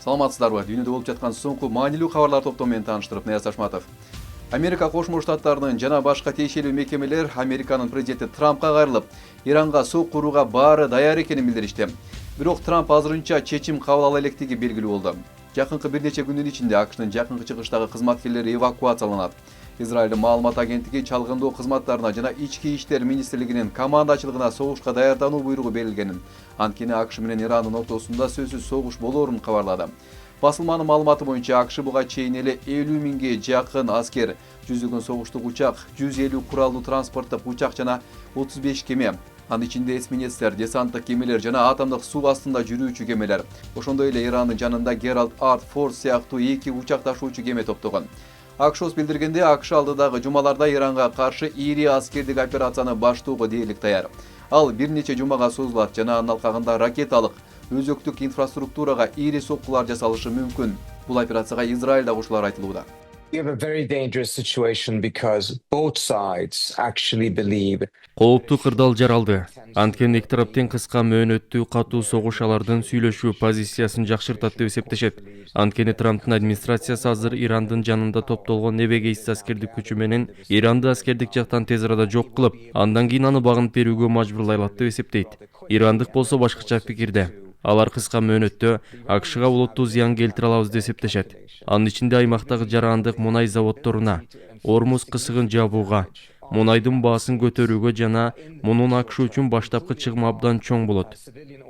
Саламатсыздарбы? Дүйнөдө болуп жаткан соңку маанилүү кабарлар топтому менен тааныштырып, Нияз Ашматов. Америка Кошмо Штаттарынын жана башка тиешелүү мекемелер Американын президенти Трампка кайрылып, Иранга сок курууга баары даяр экенин билдиришти. Бирок Трамп азырынча чечим кабыл ала электиги белгилүү болду. Жакынкы бир нече күндүн ичинде АКШнын жакынкы чыгыштагы кызматкерлери эвакуацияланат. Израилдин маалымат агенттиги чалгындоо кызматтарына жана ички иштер министрлигинин командачылыгына согушка даярдануу буйругу берилгенин, анткени АКШ менен Ирандын ортосунда сөзсүз согуш болоорун кабарлады. Басылманын маалыматы боюнча АКШ буга чейин эле 50 миңге жакын аскер, 100 согуштук учак, 150 куралдуу транспорттук учак жана 35 кеме, анын ичинде эсминецтер, десанттык кемелер жана атомдук суу астында жүрүүчү кемелер. Ошондой эле Ирандын жанында Gerald R. Ford сыяктуу 2 учак ташуучу кеме топтогон. АКШ билдиргенде, АКШ алдыдагы жумаларда Иранга каршы ири аскердик операцияны баштоого дээрлик даяр. Ал бир нече жумага созулат жана анын алкагында ракеталык, өзөктүк инфраструктурага ири соккулар жасалышы мүмкүн. Бул операцияга Израиль да кошулары айтылууда. We have a very dangerous situation because both sides actually believe. Кооптуу кырдаал жаралды. Анткени эки тарап тең кыска мөөнөттүү катуу согуш алардын сүйлөшүү позициясын жакшыртат деп эсептешет. Анткени Трамптын администрациясы азыр Ирандын жанында топтолгон небегейсиз аскердик күчү менен Иранды аскердик жактан тез арада жок кылып, андан кийин аны багынып берүүгө мажбурлай алат деп эсептейт. Ирандык болсо башкача пикирде. Алар кыска мөөнөттө АКШга олуттуу зыян келтире алабыз деп эсептешет. Анын ичинде аймактагы жарандык мунай заводдоруна, Ормуз кысыгын жабууга, мунайдын баасын көтөрүүгө жана мунун АКШ үчүн баштапкы чыгымы абдан чоң болот.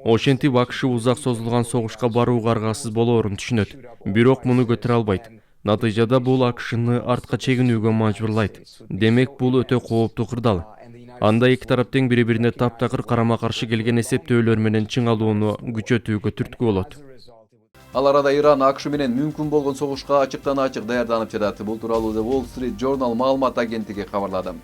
Ошентип АКШ узак созулган согушка барууга аргасыз болоорун түшүнөт. Бирок муну көтөрө албайт. Натыйжада бул АКШны артка чегинүүгө мажбурлайт. Демек бул өтө кооптуу кырдаал. Анда эки тарап тең бири-бирине таптакыр карама-каршы келген эсептөөлөр менен чыңалууну күчөтүүгө түрткү болот. Ал арада Иран АКШ менен мүмкүн болгон согушка ачыктан-ачык даярданып жатат. Бул тууралуу The Wall Street Journal маалымат агенттиги кабарлады.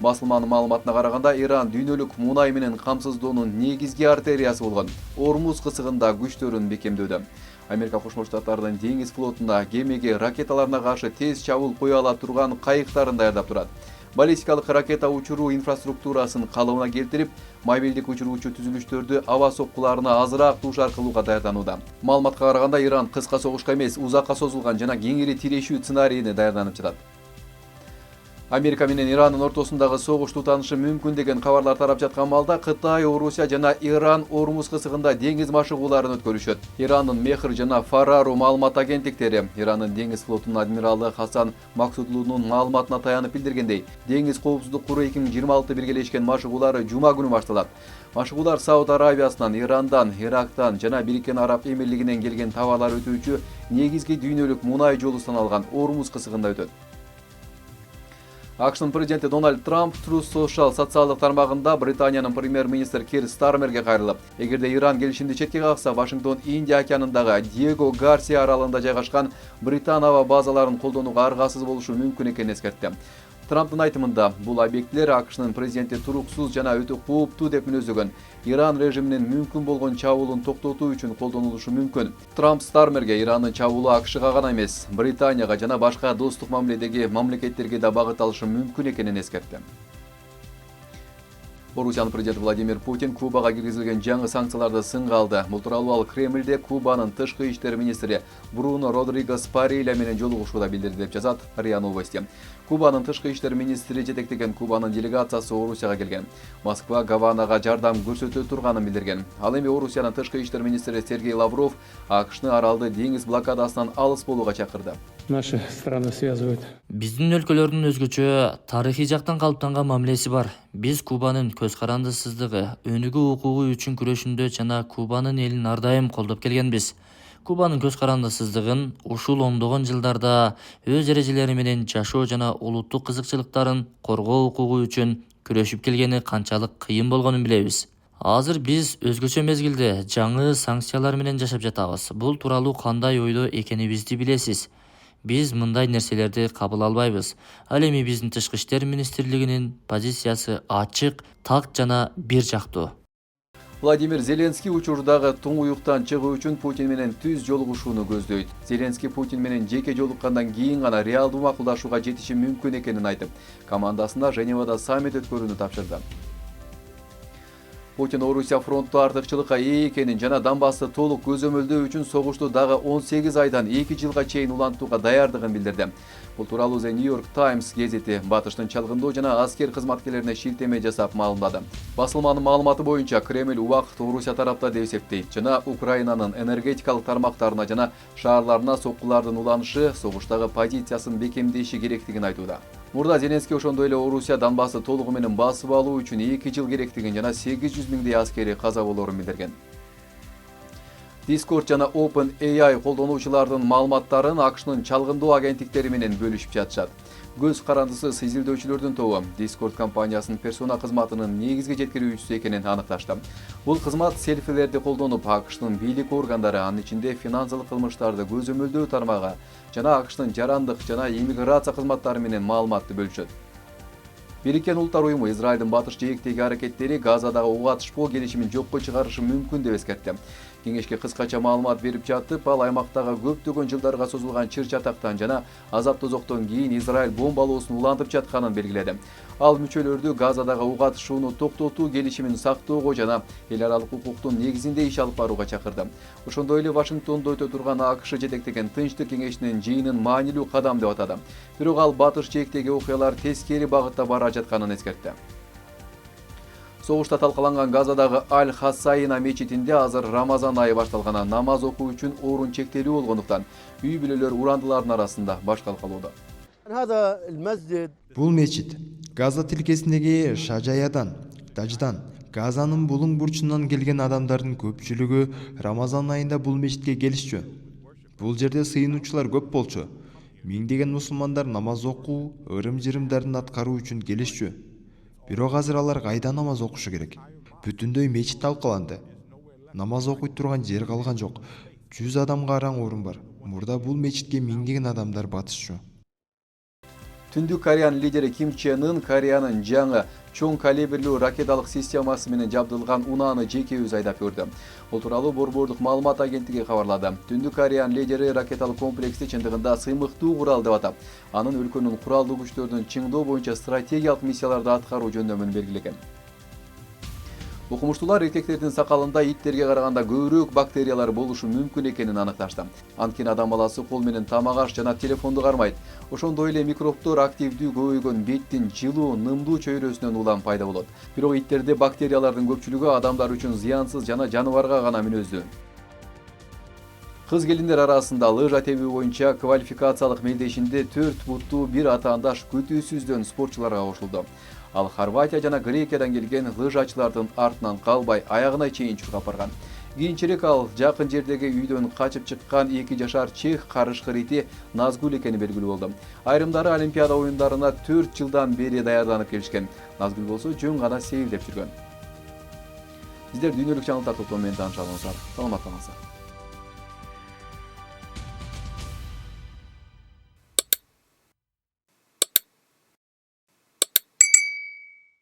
Басылманын маалыматына караганда, Иран дүйнөлүк мунай менен камсыздоонун негизги артериясы болгон Ормуз кысыгында күчтөрүн бекемдөөдө. Америка Кошмо Штаттарынын деңиз флотунда кемеге ракеталарына каршы тез чабуул кое ала турган кайыктарын даярдап турат. Баллистикалык ракета учуруу инфраструктурасын калыбына келтирип, мобилдик учуруучу түзүлүштөрдү аба соккуларына азыраак туушар кылууга даярданууда. Маалыматка караганда, Иран кыска согушка эмес, узакка созулган жана кеңири тирешүү сценарийине даярданып жатат. Америка менен Ирандын ортосундагы согуш тутанышы мүмкүн деген кабарлар тарап жаткан маалда, Кытай, Орусия жана Иран Ормуз кысыгында деңиз машыгууларын өткөрүшөт. Ирандын Мехр жана Фарару маалымат агенттиктери Ирандын деңиз флотунун адмиралы Хасан Максудлуунун маалыматына таянып билдиргендей, деңиз коопсуздук куру 2026 биргелешкен машыгуулары жума күнү башталат. Машыгуулар Сауд Арабиясынан, Ирандан, Ирактан жана Бириккен Араб Эмирлигинен келген товарлар өтүүчү негизги дүйнөлүк мунай жолу саналган Ормуз кысыгында өтөт. АКШнын президенти Дональд Трамп Truth Social социалдык тармагында Британиянын премьер-министр Кир Стармерге кайрылып, эгерде Иран келишимди четке какса, Вашингтон Индия океанындагы Диего Гарсия аралында жайгашкан Британ аба базаларын колдонууга аргасыз болушу мүмкүн экенин эскертти. Трамптын айтымында, бул объектилер АКШнын президенти туруксуз жана өтө кооптуу деп мүнөздөгөн Иран режиминин мүмкүн болгон чабуулун токтотуу үчүн колдонулушу мүмкүн. Трамп Стармерге Ирандын чабуулу АКШга гана эмес, Британияга жана башка достук мамиледеги мамлекеттерге да багыт алышы мүмкүн экенин эскертти. Орусиянын президенти Владимир Путин Кубага киргизилген жаңы санкцияларды сынга алды. Бул тууралуу ал Кремльде Кубанын тышкы иштер министри Бруно Родригес Париля менен жолугушууда билдирди деп жазат РИА Новости. Кубанын тышкы иштер министри жетектеген Кубанын делегациясы Орусияга келген. Москва Гаванага жардам көрсөтө турганын билдирген. Ал эми Орусиянын тышкы иштер министри Сергей Лавров АКШны аралды деңиз блокадасынан алыс болууга чакырды. Наши страны связывают. Биздин өлкөлөрдүн өзгөчө тарыхый жактан калыптанган мамилеси бар. Биз Кубанын көз карандысыздыгы, өнүгүү укугу үчүн күрөшүндө жана Кубанын элин ар дайым колдоп келгенбиз. Кубанын көз карандысыздыгын ушул ондогон жылдарда өз эрежелери менен жашоо жана улуттук кызыкчылыктарын коргоо укугу үчүн күрөшүп келгени канчалык кыйын болгонун билебиз. Азыр биз өзгөчө мезгилде жаңы санкциялар менен жашап жатабыз. Бул тууралуу кандай ойдо экенибизди билесиз. Биз мындай нерселерди кабыл албайбыз. Ал эми биздин тышкы иштер министрлигинин позициясы ачык, так жана бир жактуу. Владимир Зеленский учурдагы туңуюктан чыгуу үчүн Путин менен түз жолугушууну көздөйт. Зеленский Путин менен жеке жолуккандан кийин гана реалдуу макулдашууга жетиши мүмкүн экенин айтып, командасына Женевада саммит өткөрүүнү тапшырды. Путин Орусия фронту артыкчылыкка ээ экенин жана Донбассты толук көзөмөлдөө үчүн согушту дагы 18 айдан 2 жылга чейин улантууга даярдыгын билдирди. Бул тууралуу The New York Times гезити батыштын чалгындоо жана аскер кызматкерлерине шилтеме жасап маалымдады. Басылманын маалыматы боюнча Кремль убакыт Орусия тарапта деп эсептейт жана Украинанын энергетикалык тармактарына жана шаарларына соккулардын уланышы согуштагы позициясын бекемдеши керектигин айтууда. Мурда Зеленский ошондой эле Орусия Донбассты толугу менен басып алуу үчүн 2 жыл керектигин жана 800 миңдей аскери каза болоорун билдирген. Discord жана OpenAI колдонуучулардын маалыматтарын АКШнын чалгындоо агенттиктери менен бөлүшүп жатышат. Көз карандысыз изилдөөчүлөрдүн тобу Discord компаниясынын персона кызматынын негизги жеткирүүчүсү экенин аныкташты. Бул кызмат селфилерди колдонуп АКШнын бийлик органдары, анын ичинде финансылык кылмыштарды көзөмөлдөө тармагы жана АКШнын жарандык жана иммиграция кызматтары менен маалыматты бөлүшөт. Бириккен Улуттар уюму Израилдин батыш жээктеги аракеттери Газадагы ок атышпоо келишимин жокко чыгарышы мүмкүн деп эскертти. Кеңешке кыскача маалымат берип жатып, ал аймактагы көптөгөн жылдарга созулган чыр чатактан жана азап тозоктон кийин Израиль бомбалоосун улантып жатканын белгиледи. Ал мүчөлөрдү Газадагы ок атышууну токтотуу келишимин сактоого жана эл аралык укуктун негизинде иш алып барууга чакырды. Ошондой эле Вашингтондо өтө турган АКШ жетектеген Тынчтык кеңешинин жыйынын маанилүү кадам деп атады. Бирок ал батыш жээктеги окуялар тескери багытта бара жатканын эскертти. Согушта талкаланган Газадагы Аль-Хассайна мечитинде азыр Рамазан айы башталганына намаз окуу үчүн орун чектелүү болгондуктан үй бүлөлөр урандылардын арасында баш калкалоодо. Бул мечит Газа тилкесиндеги Шажаядан, Даждан, Газанын булуң бурчунан келген адамдардын көпчүлүгү Рамазан айында бул мечитке келишчү. Бул жерде сыйынуучулар көп болчу. Миңдеген мусулмандар намаз окуу, ырым-жырымдарын аткаруу үчүн келишчү. Бирок азыр алар кайда намаз окушу керек? Бүтүндөй мечит талкаланды. Намаз окуй турган жер калган жок. 100 адамга араң орун бар. Мурда бул мечитке миңдеген адамдар батышчу. Түндүк Кореянын лидери Ким Чен Ын Кореянын жаңы чоң калибрлүү ракеталык системасы менен жабдылган унааны жеке өзү айдап көрдү. Бул тууралуу Борбордук маалымат агенттиги кабарлады. Түндүк Кореянын лидери ракеталык комплексти чындыгында сыймыктуу курал деп атап, анын өлкөнүн куралдуу күчтөрүнүн чыңдоо боюнча стратегиялык миссияларды аткаруу жөндөмүн белгилеген. Окумуштуулар эркектердин сакалында иттерге караганда көбүрөөк бактериялар болушу мүмкүн экенин аныкташты. Анткени адам баласы кол менен тамак аш жана телефонду кармайт. Ошондой эле микробдор активдүү көбөйгөн беттин жылуу, нымдуу чөйрөсүнөн улам пайда болот. Бирок иттерде бактериялардын көпчүлүгү адамдар үчүн зыянсыз жана жаныбарга гана мүнөздүү. Кыз келиндер арасында лыжа тебүү боюнча квалификациялык мелдешинде 4 буттуу бир атаандаш күтүүсүздөн спортчуларга кошулду. Ал Хорватия жана Грекиядан келген лыжачылардын артынан калбай аягына чейин чуркап барган. Кийинчерээк ал жакын жердеги үйдөн качып чыккан 2 жашар чех карышкы ити Назгул экени белгилүү болду. Айрымдары Олимпиада оюндарына 4 жылдан бери даярданып келишкен. Назгул болсо жөн гана сейилдеп жүргөн. Сиздер дүйнөлүк жаңылыктар топтому менен таанышыңыздар. Саламатта калыңыздар.